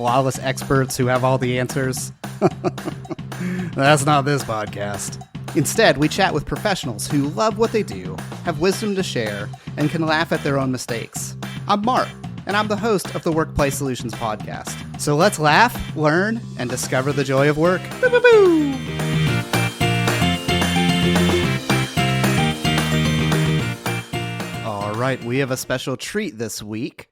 flawless experts who have all the answers. That's not this podcast. Instead, we chat with professionals who love what they do, have wisdom to share, and can laugh at their own mistakes. I'm Mark, and I'm the host of the WorkPlay Solutions Podcast. So let's laugh, learn, and discover the joy of work. Boo, boo, boo. All right, we have a special treat this week.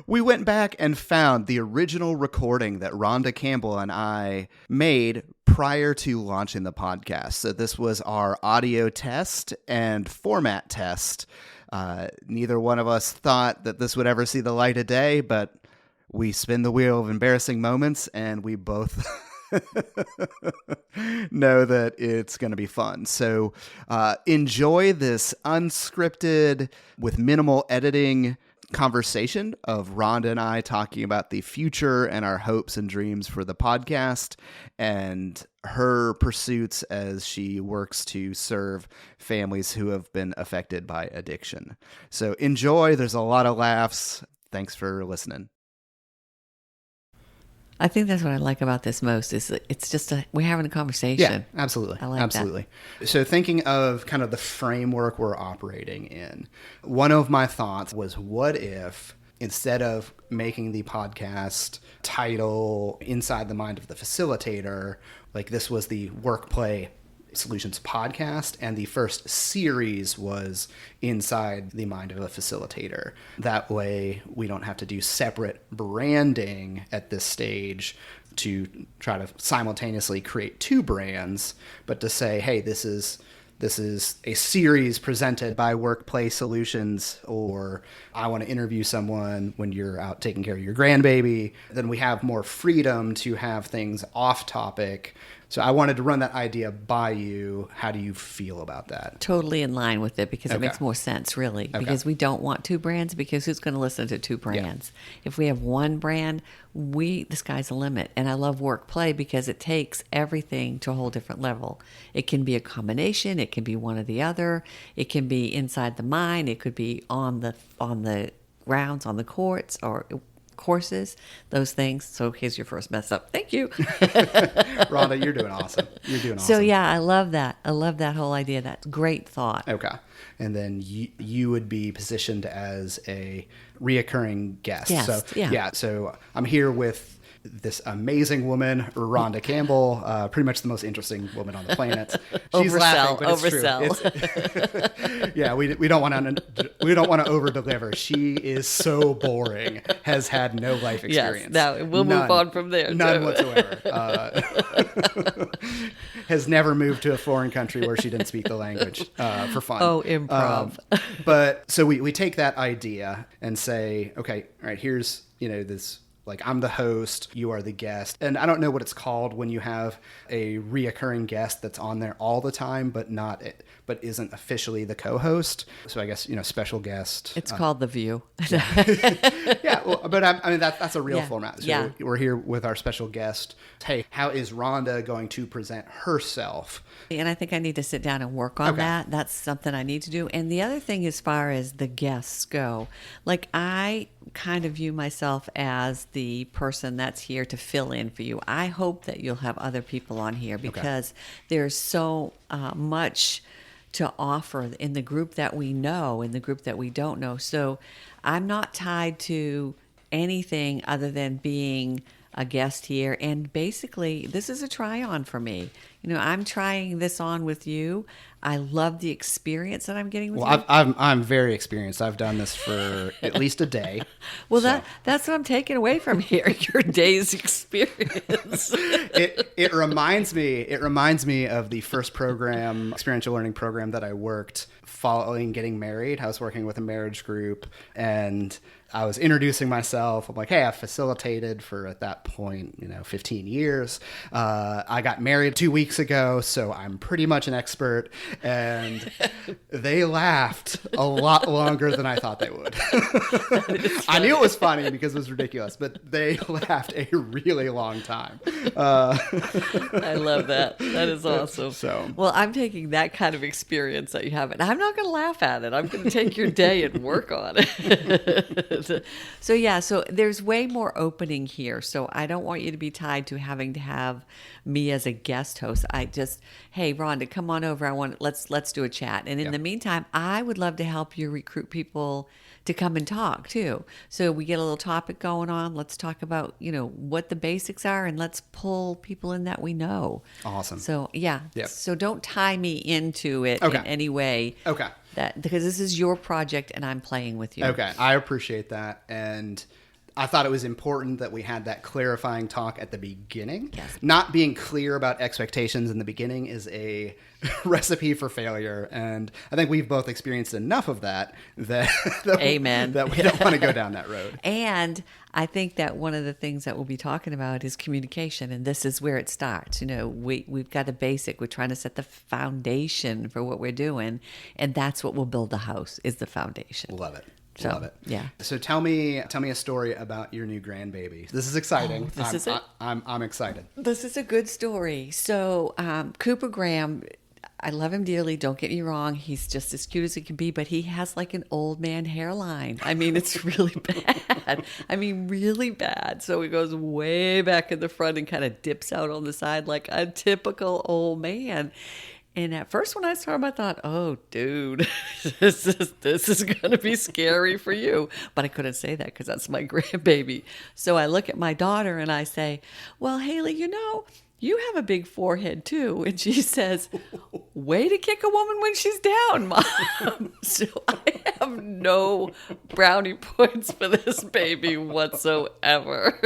We went back and found the original recording that Rhonda Campbell and I made prior to launching the podcast. So this was our audio test and format test. Neither one of us thought that this would ever see the light of day, but we spin the wheel of embarrassing moments, and we both know that it's going to be fun. So enjoy this unscripted, with minimal editing conversation of Rhonda and I talking about the future and our hopes and dreams for the podcast and her pursuits as she works to serve families who have been affected by addiction. So enjoy. There's a lot of laughs. Thanks for listening. I think that's what I like about this most is it's just we're having a conversation. Yeah, absolutely. I like absolutely. That. So thinking of kind of the framework we're operating in, one of my thoughts was, what if instead of making the podcast title Inside the Mind of the Facilitator, like this was the WorkPlay Solutions Podcast, and the first series was Inside the Mind of a Facilitator. That way we don't have to do separate branding at this stage to try to simultaneously create two brands, but to say, hey, this is a series presented by WorkPlay Solutions, or I want to interview someone when you're out taking care of your grandbaby. Then we have more freedom to have things off topic. So I wanted to run that idea by you. How do you feel about that? Totally in line with it, because it makes more sense, really. Okay. Because we don't want two brands, because who's going to listen to two brands? Yeah. If we have one brand, the sky's the limit. And I love WorkPlay because it takes everything to a whole different level. It can be a combination. It can be one or the other. It can be inside the mind. It could be on the grounds, on the courts, or courses, those things. So here's your first mess up. Thank you. Rhonda, you're doing awesome. So yeah, I love that. I love that whole idea. That's great thought. Okay. And then you would be positioned as a reoccurring guest. So I'm here with this amazing woman, Rhonda Campbell, pretty much the most interesting woman on the planet. She's laughing, but it's true. Yeah, we don't want to over deliver. She is so boring. Has had no life experience. Yes, we'll move on from there. None whatsoever. Has never moved to a foreign country where she didn't speak the language for fun. Oh, improv. But so we take that idea and say, okay, all right, here's this. Like, I'm the host, you are the guest. And I don't know what it's called when you have a reoccurring guest that's on there all the time, but isn't officially the co-host. So I guess, special guest. It's called The View. Yeah, well, but I mean, that's a real format. So we're here with our special guest. Hey, how is Rhonda going to present herself? And I think I need to sit down and work on that. That's something I need to do. And the other thing, as far as the guests go, like, I kind of view myself as the person that's here to fill in for you. I hope that you'll have other people on here, because there's so much to offer in the group that we know, in the group that we don't know. So I'm not tied to anything other than being a guest here. And basically, this is a try on for me. I'm trying this on with you. I love the experience that I'm getting with you. I'm very experienced. I've done this for at least a day. Well, that's what I'm taking away from here. Your day's experience. It reminds me of the first experiential learning program that I worked following getting married. I was working with a marriage group, and I was introducing myself. I'm like, hey, I've facilitated for, at that point, 15 years. I got married 2 weeks weeks ago, so I'm pretty much an expert. And they laughed a lot longer than I thought they would. I knew it was funny because it was ridiculous, but they laughed a really long time. I love that. That is awesome. So, well, I'm taking that kind of experience that you have, and I'm not going to laugh at it. I'm going to take your day and work on it. So there's way more opening here. So I don't want you to be tied to having to have me as a guest host. Hey, Rhonda, come on over. Let's do a chat. And in the meantime, I would love to help you recruit people to come and talk too. So we get a little topic going on. Let's talk about, what the basics are, and let's pull people in that we know. Awesome. So So don't tie me into it in any way. Okay. Because this is your project and I'm playing with you. Okay. I appreciate that. And I thought it was important that we had that clarifying talk at the beginning. Yes. Not being clear about expectations in the beginning is a recipe for failure. And I think we've both experienced enough of that Amen. that we don't want to go down that road. And I think that one of the things that we'll be talking about is communication. And this is where it starts. We've got a basic. We're trying to set the foundation for what we're doing. And that's what will build the house, is the foundation. Love it. So, Love it. Yeah. So tell me a story about your new grandbaby. This is exciting. I'm excited. This is a good story. So Cooper Graham, I love him dearly. Don't get me wrong. He's just as cute as he can be, but he has like an old man hairline. I mean, it's really bad. Really bad. So he goes way back in the front and kind of dips out on the side like a typical old man. And at first when I saw him, I thought, oh, dude, this is going to be scary for you. But I couldn't say that because that's my grandbaby. So I look at my daughter and I say, well, Haley, you have a big forehead too. And she says, way to kick a woman when she's down, Mom. So I have no brownie points for this baby whatsoever.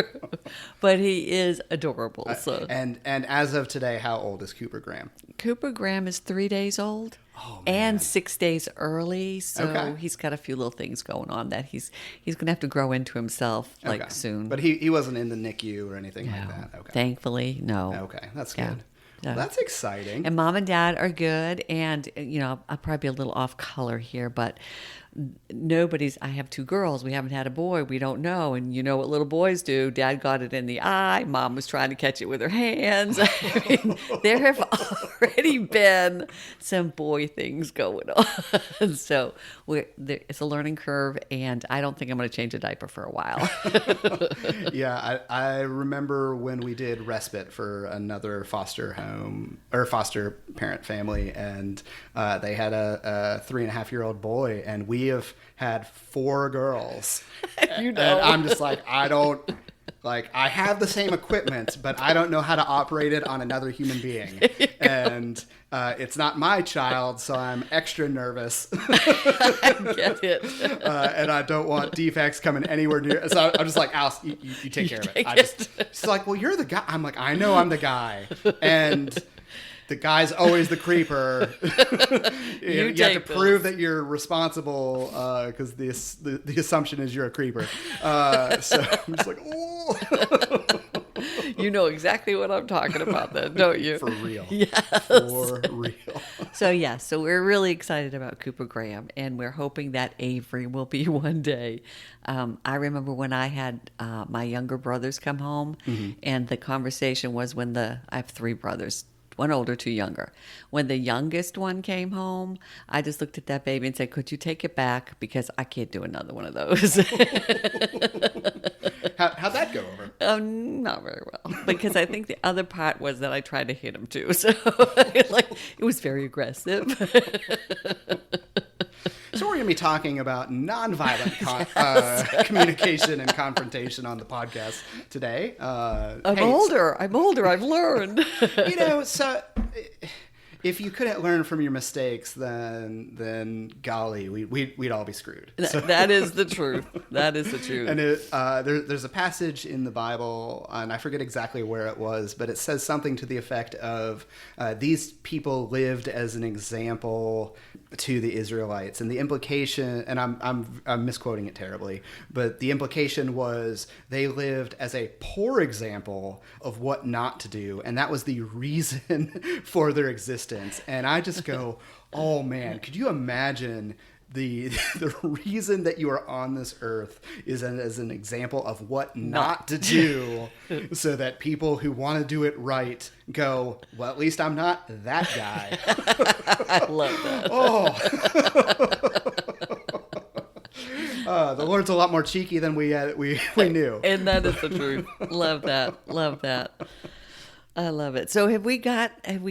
But he is adorable. So. And as of today, how old is Cooper Graham? Cooper Graham is 3 days old. Oh, man. And 6 days early, so he's got a few little things going on that he's going to have to grow into himself soon. But he wasn't in the NICU or anything like that. Okay. Thankfully, no. Okay, that's good. Yeah. Well, that's exciting. And Mom and Dad are good, and I'll probably be a little off color here, but I have 2 girls. We haven't had a boy. We don't know. And you know what little boys do. Dad got it in the eye. Mom was trying to catch it with her hands. There have already been some boy things going on. So it's a learning curve, and I don't think I'm going to change a diaper for a while. Yeah, I remember when we did respite for another foster home or foster parent family, and they had a 3.5-year-old boy, and we have had 4 girls. And I'm just like, I have the same equipment, but I don't know how to operate it on another human being. And it's not my child, so I'm extra nervous. I get it. And I don't want defects coming anywhere near. So I'm just like, Alice, you take care of it. She's like, well, you're the guy. I'm like, I know I'm the guy. And the guy's always the creeper. You have to prove that you're responsible because the assumption is you're a creeper. So I'm just like, oh. You know exactly what I'm talking about then, don't you? For real. Yes. For real. So we're really excited about Cooper Graham, and we're hoping that Avery will be one day. I remember when I had my younger brothers come home, and the conversation was I have 3 brothers, 1 older, 2 younger. When the youngest one came home, I just looked at that baby and said, could you take it back? Because I can't do another one of those. How'd that go over? Not very well. Because I think the other part was that I tried to hit him too. So it was very aggressive. So we're going to be talking about nonviolent communication and confrontation on the podcast today. I'm older. I've learned. So if you couldn't learn from your mistakes, then golly, we'd all be screwed. That is the truth. That is the truth. And there's a passage in the Bible, and I forget exactly where it was, but it says something to the effect of these people lived as an example to the Israelites, and the implication, and I'm misquoting it terribly, but the implication was they lived as a poor example of what not to do, and that was the reason for their existence. And I just go, oh man, could you imagine the reason that you are on this earth is as an example of what not to do, so that people who want to do it right go, well, at least I'm not that guy. I love that. The Lord's a lot more cheeky than we knew. And that is the truth. Love that. Love that. I love it. So have we got an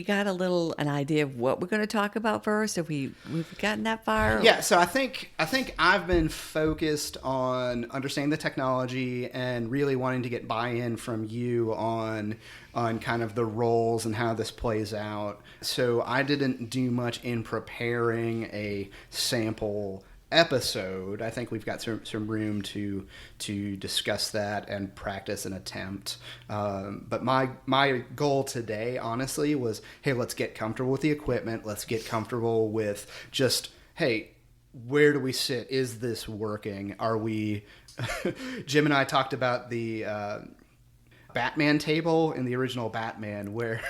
idea of what we're going to talk about first? We've gotten that far? Yeah. So I think I've been focused on understanding the technology and really wanting to get buy-in from you on kind of the roles and how this plays out. So I didn't do much in preparing a sample episode. I think we've got some room to discuss that and practice and attempt. But my goal today, honestly, was, hey, let's get comfortable with the equipment. Let's get comfortable with just, hey, where do we sit? Is this working? Are we... Jim and I talked about the... Batman table in the original Batman, where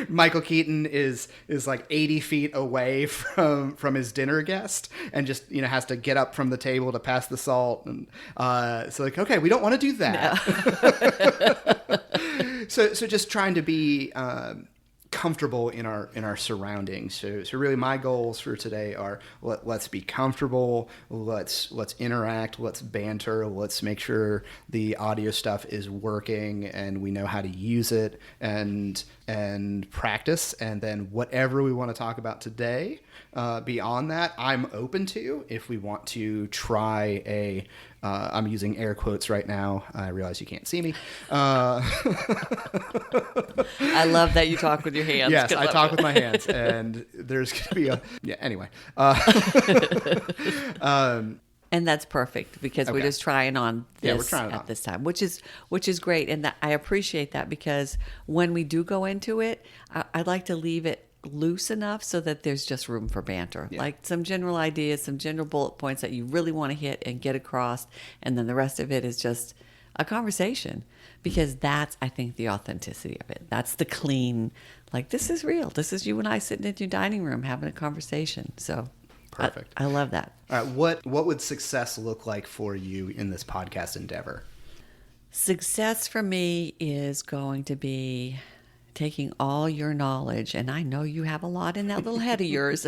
Michael Keaton is like 80 feet away from his dinner guest and just has to get up from the table to pass the salt, and so like, okay, we don't want to do that. No. so just trying to be comfortable in our surroundings. So really my goals for today are let's be comfortable, let's interact, let's banter, let's make sure the audio stuff is working and we know how to use it, and practice, and then whatever we want to talk about today, beyond that, I'm open to. If we want to try I'm using air quotes right now. I realize you can't see me. I love that you talk with your hands. Yes, I talk with my hands, and there's going to be anyway. And that's perfect, because we're just trying on this we're trying at this time, which is great. And I appreciate that, because when we do go into it, I'd like to leave it loose enough so that there's just room for banter, like some general ideas, some general bullet points that you really want to hit and get across, and then the rest of it is just a conversation, because that's, I think, the authenticity of it. That's the clean, like, this is real. This is you and I sitting in your dining room having a conversation. So perfect. I love that. All right, what would success look like for you in this podcast endeavor? Success for me is going to be taking all your knowledge, and I know you have a lot in that little head of yours,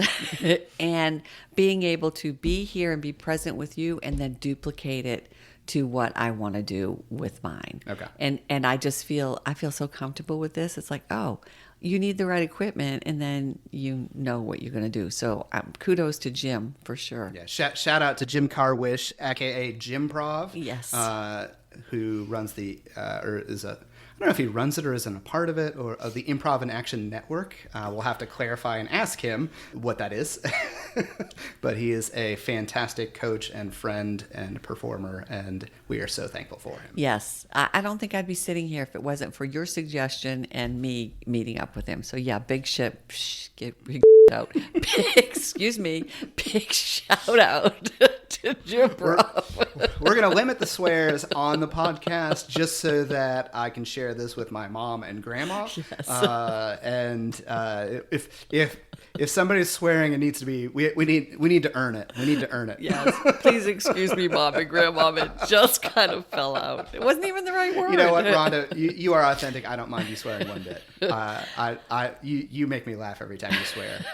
and being able to be here and be present with you, and then duplicate it to what I want to do with mine. Okay. And I just feel so comfortable with this. It's like, oh, you need the right equipment, and then you know what you're going to do. So kudos to Jim, for sure. Yeah. Shout out to Jim Karwisch, aka Jimprov. Yes. Who runs or is I don't know if he runs it or isn't a part of it, or of the Improv and Action Network. We'll have to clarify and ask him what that is. But he is a fantastic coach and friend and performer, and we are so thankful for him. Yes. I don't think I'd be sitting here if it wasn't for your suggestion and me meeting up with him. So yeah, big shout out. Big shout out to Jim. We're going to limit the swears on the podcast just so that I can share this with my mom and grandma. Yes. And if somebody's swearing, it needs to be, we need to earn it. We need to earn it. Yes. Please excuse me, Mom and Grandma. It just kind of fell out. It wasn't even the right word. You know what, Rhonda? You are authentic. I don't mind you swearing one bit. You make me laugh every time you swear.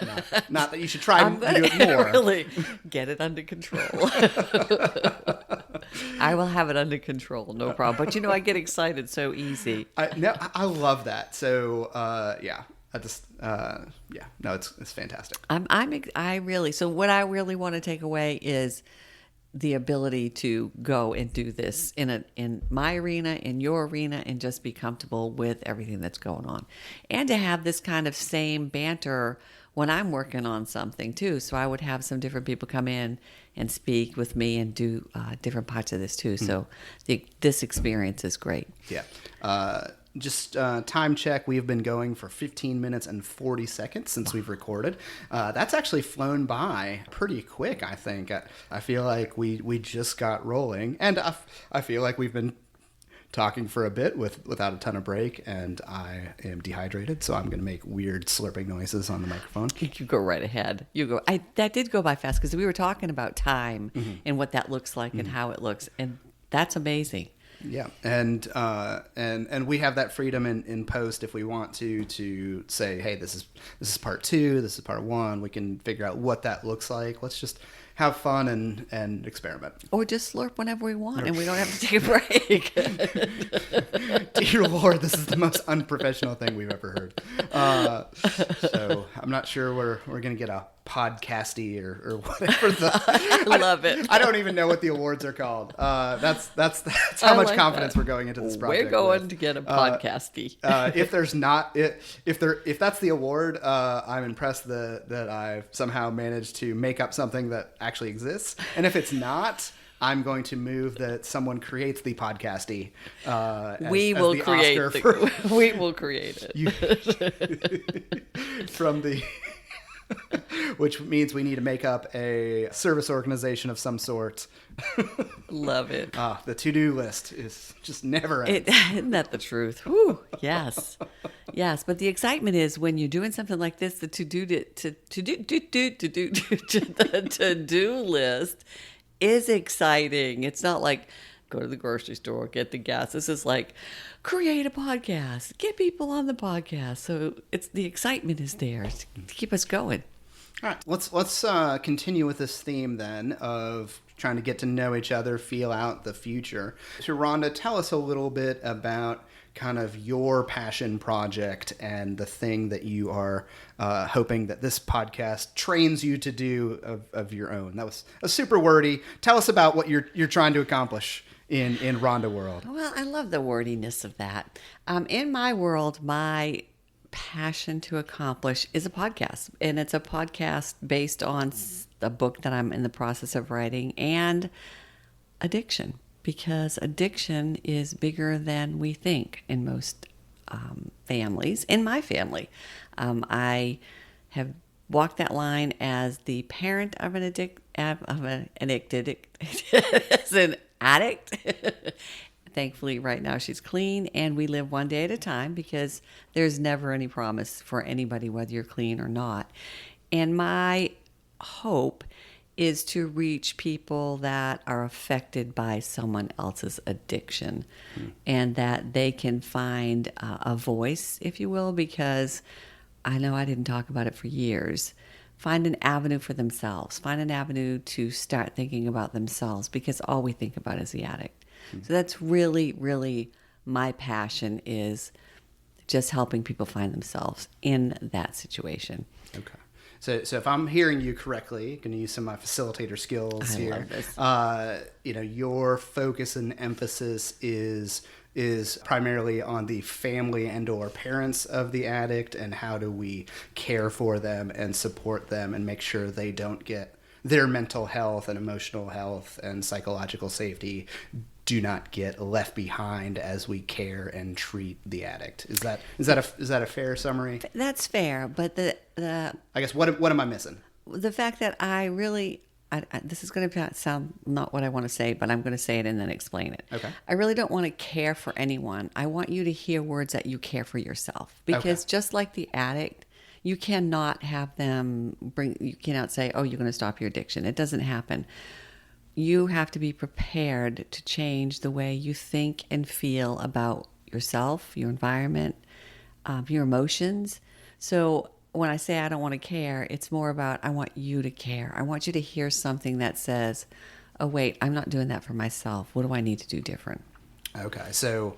Not that you should try to do it more. Really get it under control. I will have it under control, no problem. But I get excited so easy. I love that. So yeah. It's fantastic. So what I really want to take away is the ability to go and do this in my arena, in your arena, and just be comfortable with everything that's going on, and to have this kind of same banter when I'm working on something too. So I would have some different people come in and speak with me and do different parts of this too. So this experience is great. Yeah. Just time check, we've been going for 15 minutes and 40 seconds since we've recorded. That's actually flown by pretty quick, I think. I feel like we just got rolling, and I feel like we've been talking for a bit without a ton of break, and I am dehydrated, so I'm going to make weird slurping noises on the microphone. You go right ahead. You go. That did go by fast because we were talking about time and what that looks like and how it looks, and that's amazing. Yeah, and we have that freedom in post if we want to say, hey, this is part 2, this is part 1. We can figure out what that looks like. Let's just have fun and experiment. Or just slurp whenever we want, and we don't have to take a break. Dear Lord, this is the most unprofessional thing we've ever heard. So I'm not sure we're going to get a podcasty or whatever. I love it. I don't even know what the awards are called. That's how much confidence we're going into this project. We're going to get a podcasty. If that's the award, I'm impressed that I've somehow managed to make up something that actually exists. And if it's not, I'm going to move that someone creates the podcasty. We will create it. From the... Which means we need to make up a service organization of some sort. Love it. The to-do list is just never ends. Isn't that the truth? Whew, yes. Yes, but the excitement is when you're doing something like this, the to-do list is exciting. It's not like go to the grocery store, get the gas. This is like create a podcast, get people on the podcast. So it's the excitement is there to keep us going. All right, let's continue with this theme then of trying to get to know each other, feel out the future. So Rhonda, tell us a little bit about kind of your passion project and the thing that you are hoping that this podcast trains you to do of your own. That was a super wordy. Tell us about what you're trying to accomplish in Rhonda world. Well, I love the wordiness of that. In my world, my passion to accomplish is a podcast, and it's a podcast based on a book that I'm in the process of writing, and addiction, because addiction is bigger than we think in most families. In my family, I have walked that line as the parent of an addicted, as an addict. Thankfully, right now she's clean, and we live one day at a time because there's never any promise for anybody, whether you're clean or not. And my hope is to reach people that are affected by someone else's addiction and that they can find a voice, if you will, because I know I didn't talk about it for years. Find an avenue for themselves. Find an avenue to start thinking about themselves, because all we think about is the addict. So that's really, really my passion, is just helping people find themselves in that situation. Okay. So if I'm hearing you correctly, going to use some of my facilitator skills here. Love this. Your focus and emphasis is primarily on the family and or parents of the addict, and how do we care for them and support them and make sure they don't get their mental health and emotional health and psychological safety do not get left behind as we care and treat the addict. Is that a fair summary? That's fair, but the I guess what am I missing? The fact that I this is going to sound not what I want to say, but I'm going to say it and then explain it. Okay. I really don't want to care for anyone. I want you to hear words that you care for yourself, because just like the addict, you cannot have them you cannot say, oh, you're going to stop your addiction. It doesn't happen. You have to be prepared to change the way you think and feel about yourself, your environment, your emotions. So when I say I don't want to care, it's more about I want you to care. I want you to hear something that says, oh, wait, I'm not doing that for myself. What do I need to do different? Okay. So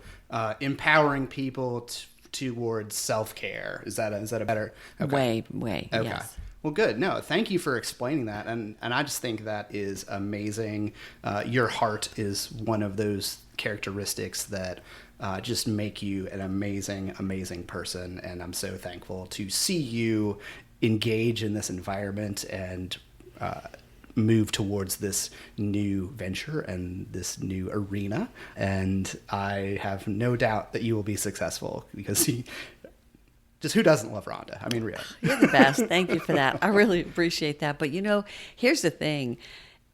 empowering people towards self-care. Is that a better... Okay. Way, okay. Yes. Well, good. No, thank you for explaining that. And I just think that is amazing. Your heart is one of those characteristics that just make you an amazing, amazing person. And I'm so thankful to see you engage in this environment and move towards this new venture and this new arena. And I have no doubt that you will be successful because just who doesn't love Rhonda? I mean, really. You're the best. Thank you for that. I really appreciate that. But here's the thing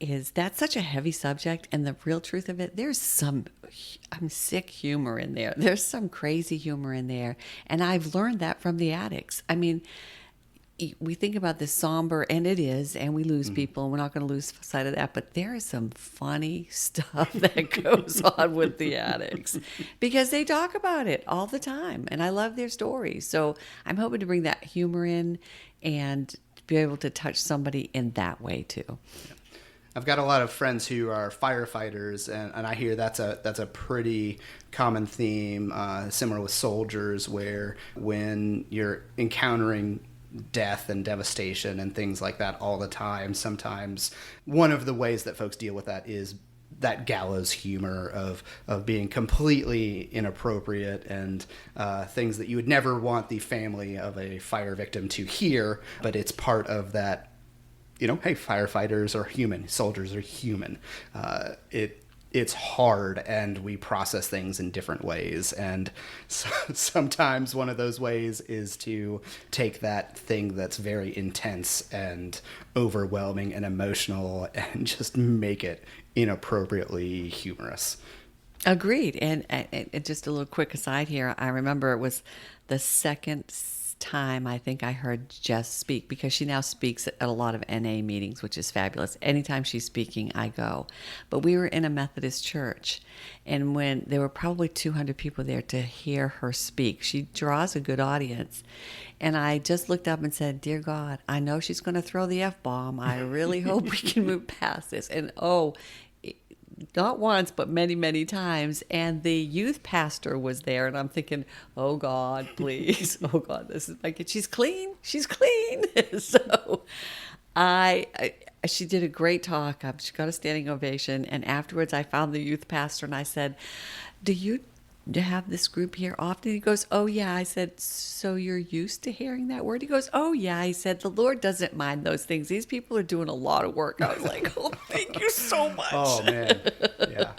is that's such a heavy subject, and the real truth of it, there's some sick humor in there. There's some crazy humor in there. And I've learned that from the addicts. I mean, we think about this somber, and it is, and we lose people, and we're not going to lose sight of that. But there is some funny stuff that goes on with the addicts because they talk about it all the time, and I love their stories. So I'm hoping to bring that humor in and be able to touch somebody in that way too. I've got a lot of friends who are firefighters, and I hear that's a pretty common theme, similar with soldiers, where when you're encountering death and devastation and things like that all the time, sometimes one of the ways that folks deal with that is that gallows humor of being completely inappropriate and things that you would never want the family of a fire victim to hear, but it's part of that, hey, firefighters are human, soldiers are human. It's hard, and we process things in different ways. And sometimes one of those ways is to take that thing that's very intense and overwhelming and emotional and just make it inappropriately humorous. Agreed. And just a little quick aside here, I remember it was the second time I think I heard Jess speak, because she now speaks at a lot of NA meetings, which is fabulous. Anytime she's speaking, I go. But we were in a Methodist church, and when there were probably 200 people there to hear her speak, she draws a good audience. And I just looked up and said, "Dear God, I know she's going to throw the F-bomb. I really hope we can move past this." And not once, but many, many times. And the youth pastor was there, and I'm thinking, oh God, please. Oh God, this is my kid. She's clean. She's clean. So she did a great talk. She got a standing ovation. And afterwards I found the youth pastor and I said, "Do you have this group here often?" He goes, "Oh yeah." I said, "So you're used to hearing that word?" He goes, "Oh yeah." He said, "The Lord doesn't mind those things. These people are doing a lot of work." I was like, "Oh, thank you so much." Oh man. Yeah.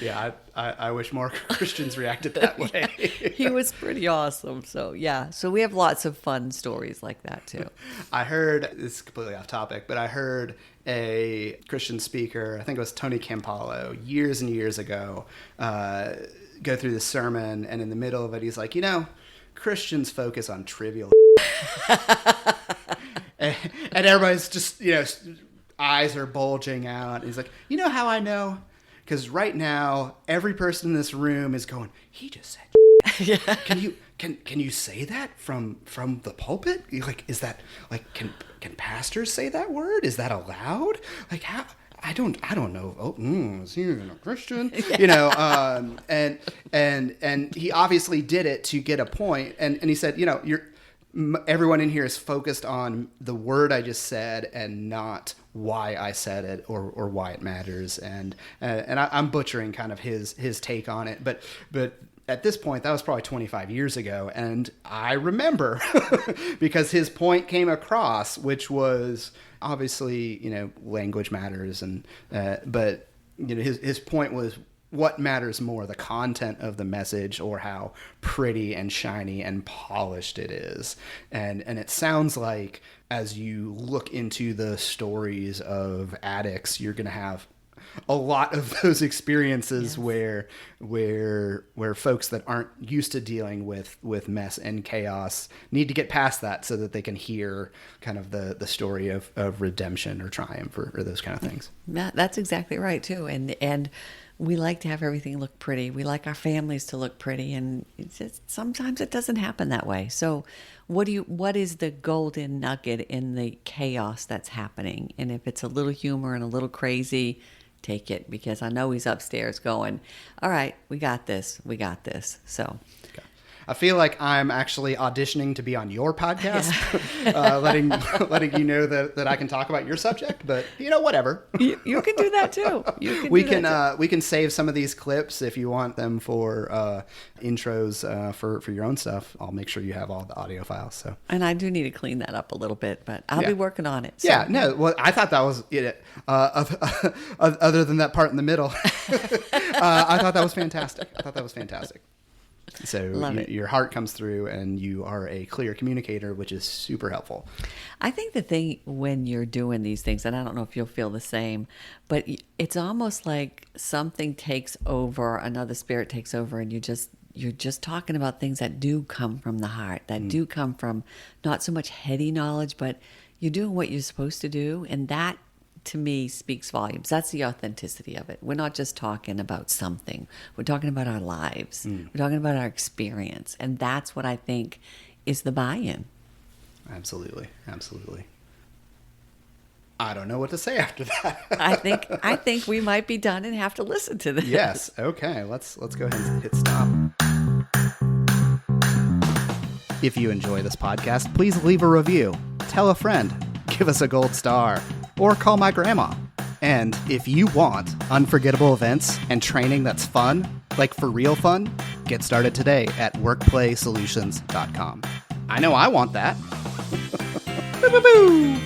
Yeah. I wish more Christians reacted that way. Yeah, he was pretty awesome. So yeah. So we have lots of fun stories like that too. I heard, this is completely off topic, but I heard a Christian speaker, I think it was Tony Campolo, years and years ago, go through the sermon, and in the middle of it, he's like, Christians focus on trivial and everybody's just, eyes are bulging out. And he's like, "You know how I know? Because right now, every person in this room is going, he just said, yeah. Can you say that from the pulpit? Like, is that like, can pastors say that word? Is that allowed? Like, how? I don't know. Oh, is he even a Christian? Yeah. And he obviously did it to get a point. And he said, everyone in here is focused on the word I just said and not why I said it or why it matters. And I'm butchering kind of his take on it, but at this point, that was probably 25 years ago, and I remember because his point came across, which was obviously, language matters, and but his point was, what matters more, the content of the message or how pretty and shiny and polished it is. And it sounds like as you look into the stories of addicts, you're going to have a lot of those experiences. Yes. where folks that aren't used to dealing with mess and chaos need to get past that so that they can hear kind of the story of redemption or triumph or those kind of things. That's exactly right too. And we like to have everything look pretty. We like our families to look pretty, and sometimes it doesn't happen that way. So what is the golden nugget in the chaos that's happening? And if it's a little humor and a little crazy, take it, because I know he's upstairs going, "All right, we got this. So." Okay. I feel like I'm actually auditioning to be on your podcast, letting you know that I can talk about your subject. But whatever. You can do that too. We can save some of these clips if you want them for intros for your own stuff. I'll make sure you have all the audio files. So. And I do need to clean that up a little bit, but I'll be working on it. So. Yeah. No. Well, I thought that was it. Other than that part in the middle, I thought that was fantastic. So your heart comes through and you are a clear communicator, which is super helpful. I think the thing when you're doing these things, and I don't know if you'll feel the same, but it's almost like something takes over, another spirit takes over, and you're just talking about things that do come from the heart, that do come from not so much heady knowledge, but you're doing what you're supposed to do, and that to me speaks volumes. That's the authenticity of it. We're not just talking about something. We're talking about our lives. We're talking about our experience. And that's what I think is the buy-in. Absolutely. I don't know what to say after that. I think we might be done and have to listen to this. Yes. Okay. Let's go ahead and hit stop. If you enjoy this podcast, please leave a review. Tell a friend. Give us a gold star. Or call my grandma. And if you want unforgettable events and training that's fun, like for real fun, get started today at WorkPlay Solutions.com. I know I want that. Boo, boo, boo.